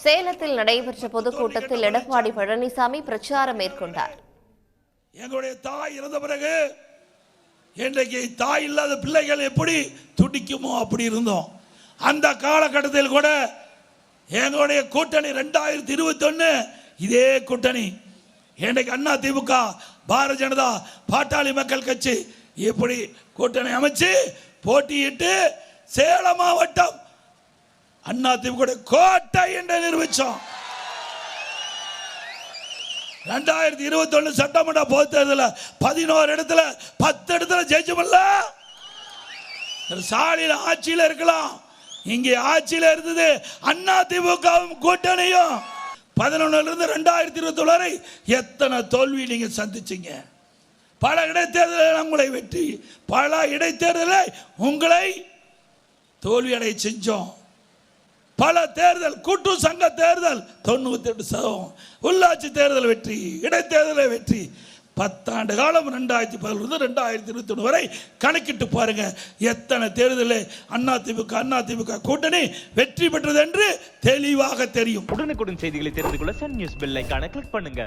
சேலத்தில் நடைபெற்ற பொதுக்கூட்டத்தில் எடப்பாடி பழனிசாமி பிரச்சாரம் மேற்கொண்டார். எங்களுடைய தாய் இறந்த பிறகு இன்றைக்கு தாய் இல்லாத பிள்ளைகள் எப்படி துடிக்குமோ அப்படி இருந்தோம். அந்த காலகட்டத்தில் கூட எங்களுடைய கூட்டணி 2021 இதே கூட்டணி. இன்றைக்கு அண்ணா திமுக, பாரதிய ஜனதா, பாட்டாளி மக்கள் கட்சி இப்படி கூட்டணி அமைச்சு போட்டியிட்டு சேலம் மாவட்டம் அண்ணா திமுக கோட்டை என்று நிரூபிச்சோம். 2021 சட்டமன்ற பொது தேர்தலில் 11 இடத்துல 10 இடத்துல ஜெயிச்சோம்ல. சாலியில் ஆட்சியில் இருக்கலாம், இங்கே ஆட்சியில் இருந்தது அண்ணா திமுகவும் கூட்டணியும். 11 இருந்து 2021 வரை எத்தனை தோல்வி நீங்க சந்திச்சீங்க. பல இடைத்தேர்தலில் உங்களை வெற்றி, பல இடைத்தேர்தலில் உங்களை தோல்வி அடைய செஞ்சோம். பல தேர்தல், கூட்டு சங்க தேர்தல் 98%, உள்ளாட்சி தேர்தல் வெற்றி, இடைத்தேர்தலை வெற்றி. 10 ஆண்டு காலம் 2011 2021 வரை கணக்கிட்டு பாருங்க எத்தனை தேர்தலில் அதிமுக கூட்டணி வெற்றி பெற்றது என்று தெளிவாக தெரியும். உடனுக்குடன் செய்திகளை தெரிந்து கொள்ள சன் நியூஸ் பெல் ஐகானை கிளிக் பண்ணுங்க.